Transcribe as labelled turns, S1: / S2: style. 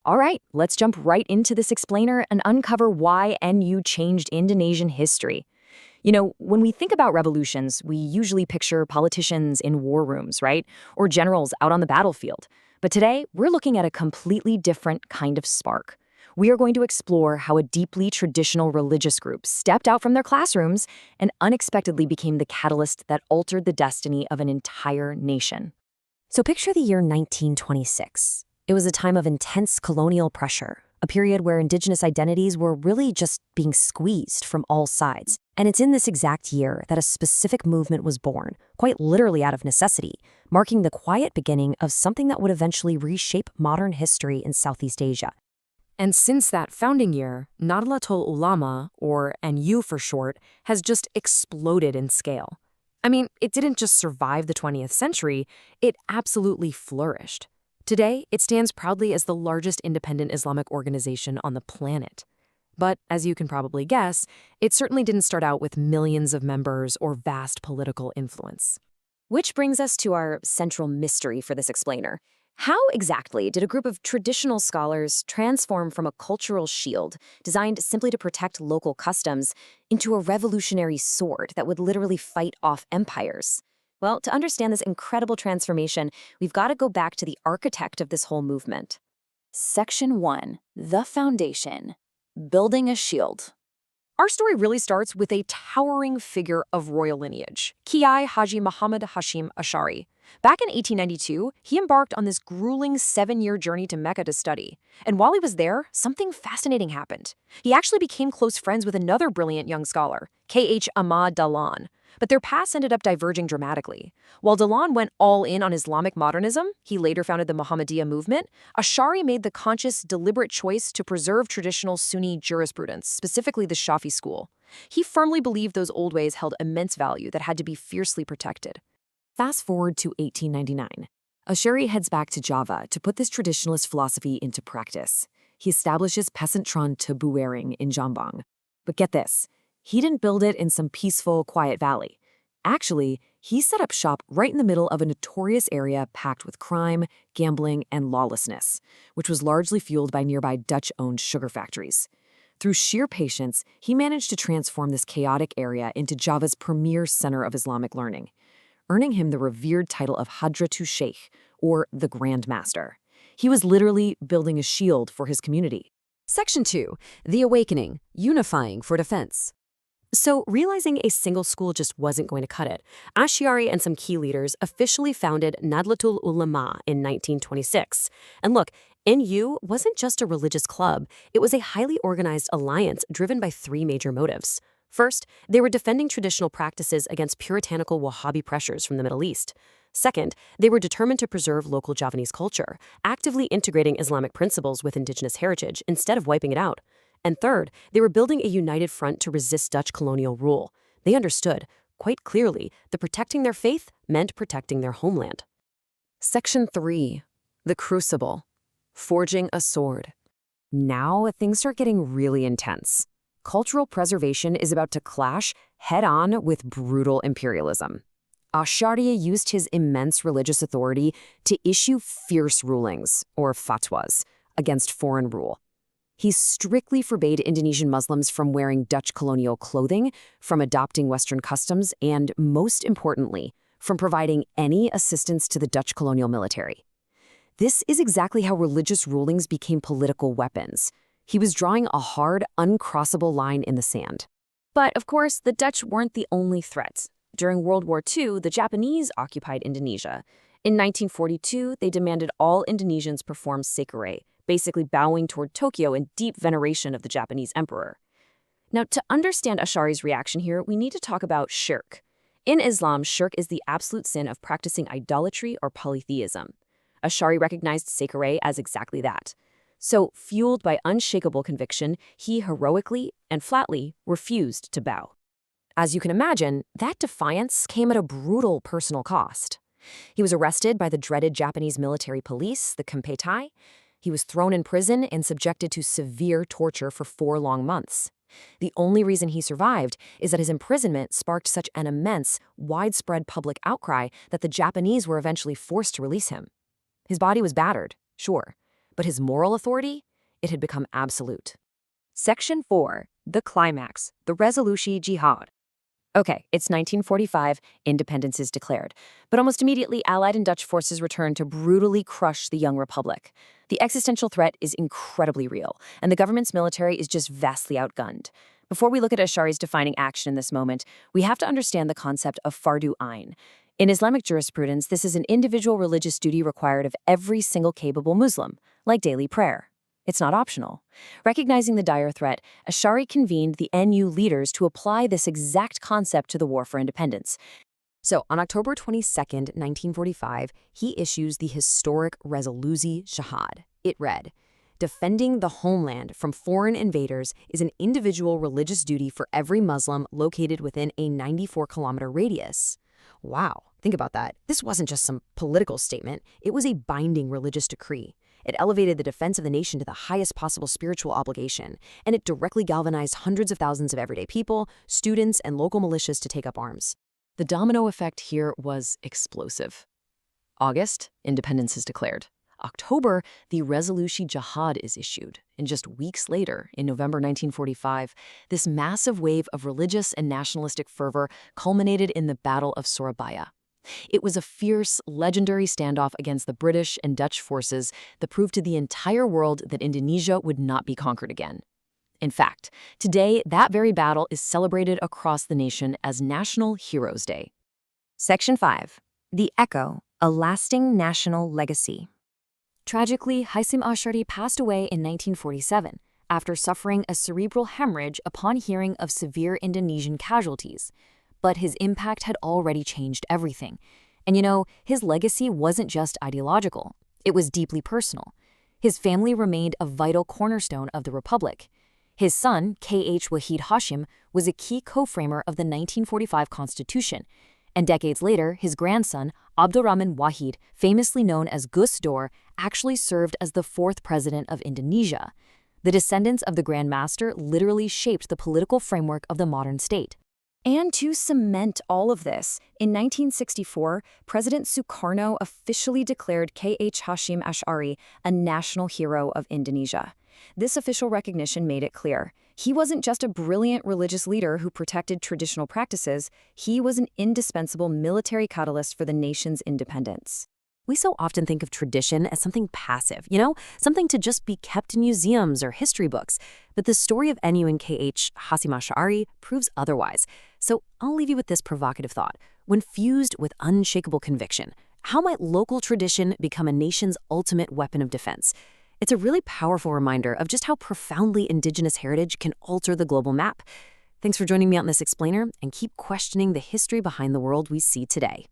S1: All right, let's jump right into this explainer and uncover why NU changed Indonesian history. When we think about revolutions, we usually picture politicians in war rooms, right? Or generals out on the battlefield. But today, we're looking at a completely different kind of spark. We are going to explore how a deeply traditional religious group stepped out from their classrooms and unexpectedly became the catalyst that altered the destiny of an entire nation. So picture the year 1926. It was a time of intense colonial pressure, a period where indigenous identities were really just being squeezed from all sides. And it's in this exact year that a specific movement was born, quite literally out of necessity, marking the quiet beginning of something that would eventually reshape modern history in Southeast Asia. And since that founding year, Nahdlatul Ulama, or NU for short, has just exploded in scale. I mean, it didn't just survive the 20th century, it absolutely flourished. Today, it stands proudly as the largest independent Islamic organization on the planet. But, as you can probably guess, it certainly didn't start out with millions of members or vast political influence. Which brings us to our central mystery for this explainer. How exactly did a group of traditional scholars transform from a cultural shield designed simply to protect local customs into a revolutionary sword that would literally fight off empires? Well, to understand this incredible transformation, we've got to go back to the architect of this whole movement. Section 1. The Foundation. Building a Shield. Our story really starts with a towering figure of royal lineage, Kiai Haji Muhammad Hasyim Asy'ari. Back in 1892, he embarked on this grueling 7-year journey to Mecca to study. And while he was there, something fascinating happened. He actually became close friends with another brilliant young scholar, K.H. Ahmad Dahlan. But their paths ended up diverging dramatically. While Dahlan went all in on Islamic modernism, he later founded the Muhammadiyah movement, Asy'ari made the conscious, deliberate choice to preserve traditional Sunni jurisprudence, specifically the Shafi school. He firmly believed those old ways held immense value that had to be fiercely protected. Fast forward to 1899. Asy'ari heads back to Java to put this traditionalist philosophy into practice. He establishes Pesantren Tebuireng in Jombang. But get this. He didn't build it in some peaceful, quiet valley. Actually, he set up shop right in the middle of a notorious area packed with crime, gambling, and lawlessness, which was largely fueled by nearby Dutch-owned sugar factories. Through sheer patience, he managed to transform this chaotic area into Java's premier center of Islamic learning, earning him the revered title of Hadratu Sheikh, or the Grand Master. He was literally building a shield for his community. Section 2. The Awakening, Unifying for Defense. So, realizing a single school just wasn't going to cut it, Asy'ari and some key leaders officially founded Nahdlatul Ulama in 1926. And look, NU wasn't just a religious club, it was a highly organized alliance driven by 3 major motives. First, they were defending traditional practices against puritanical Wahhabi pressures from the Middle East. Second, they were determined to preserve local Javanese culture, actively integrating Islamic principles with indigenous heritage instead of wiping it out. And third, they were building a united front to resist Dutch colonial rule. They understood, quite clearly, that protecting their faith meant protecting their homeland. Section 3. The Crucible. Forging a Sword. Now, things start getting really intense. Cultural preservation is about to clash head-on with brutal imperialism. Asy'ari used his immense religious authority to issue fierce rulings, or fatwas, against foreign rule. He strictly forbade Indonesian Muslims from wearing Dutch colonial clothing, from adopting Western customs, and, most importantly, from providing any assistance to the Dutch colonial military. This is exactly how religious rulings became political weapons. He was drawing a hard, uncrossable line in the sand. But, of course, the Dutch weren't the only threat. During World War II, the Japanese occupied Indonesia. In 1942, they demanded all Indonesians perform sekere, basically bowing toward Tokyo in deep veneration of the Japanese emperor. Now, to understand Asy'ari's reaction here, we need to talk about shirk. In Islam, shirk is the absolute sin of practicing idolatry or polytheism. Asy'ari recognized sekere as exactly that. So, fueled by unshakable conviction, he heroically and flatly refused to bow. As you can imagine, that defiance came at a brutal personal cost. He was arrested by the dreaded Japanese military police, the Kempeitai. He was thrown in prison and subjected to severe torture for 4 long months. The only reason he survived is that his imprisonment sparked such an immense, widespread public outcry that the Japanese were eventually forced to release him. His body was battered, sure, but his moral authority, it had become absolute. Section 4. The climax, the Resolusi Jihad. Okay, it's 1945, independence is declared. But almost immediately, Allied and Dutch forces return to brutally crush the young republic. The existential threat is incredibly real, and the government's military is just vastly outgunned. Before we look at Asy'ari's defining action in this moment, we have to understand the concept of fardu ain. In Islamic jurisprudence, this is an individual religious duty required of every single capable Muslim, like daily prayer. It's not optional. Recognizing the dire threat, Asy'ari convened the NU leaders to apply this exact concept to the war for independence. So, on October 22, 1945, he issues the historic Resolusi Jihad. It read, "Defending the homeland from foreign invaders is an individual religious duty for every Muslim located within a 94-kilometer radius." Wow, think about that. This wasn't just some political statement. It was a binding religious decree. It elevated the defense of the nation to the highest possible spiritual obligation, and it directly galvanized hundreds of thousands of everyday people, students, and local militias to take up arms. The domino effect here was explosive. August, independence is declared. October, the Resolusi Jihad is issued. And just weeks later, in November 1945, this massive wave of religious and nationalistic fervor culminated in the Battle of Surabaya. It was a fierce, legendary standoff against the British and Dutch forces that proved to the entire world that Indonesia would not be conquered again. In fact, today, that very battle is celebrated across the nation as National Heroes Day. Section 5. The Echo, a lasting national legacy. Tragically, Hasyim Asy'ari passed away in 1947 after suffering a cerebral hemorrhage upon hearing of severe Indonesian casualties. But his impact had already changed everything. And his legacy wasn't just ideological. It was deeply personal. His family remained a vital cornerstone of the Republic. His son, K.H. Wahid Hashim, was a key co-framer of the 1945 Constitution. And decades later, his grandson, Abdurrahman Wahid, famously known as Gus Dur, actually served as the fourth president of Indonesia. The descendants of the Grand Master literally shaped the political framework of the modern state. And to cement all of this, in 1964, President Sukarno officially declared K.H. Hasyim Asy'ari a national hero of Indonesia. This official recognition made it clear. He wasn't just a brilliant religious leader who protected traditional practices, he was an indispensable military catalyst for the nation's independence. We so often think of tradition as something passive, something to just be kept in museums or history books. But the story of NU and K.H. Hasyim Asy'ari proves otherwise. So I'll leave you with this provocative thought. When fused with unshakable conviction, how might local tradition become a nation's ultimate weapon of defense? It's a really powerful reminder of just how profoundly indigenous heritage can alter the global map. Thanks for joining me on this explainer, and keep questioning the history behind the world we see today.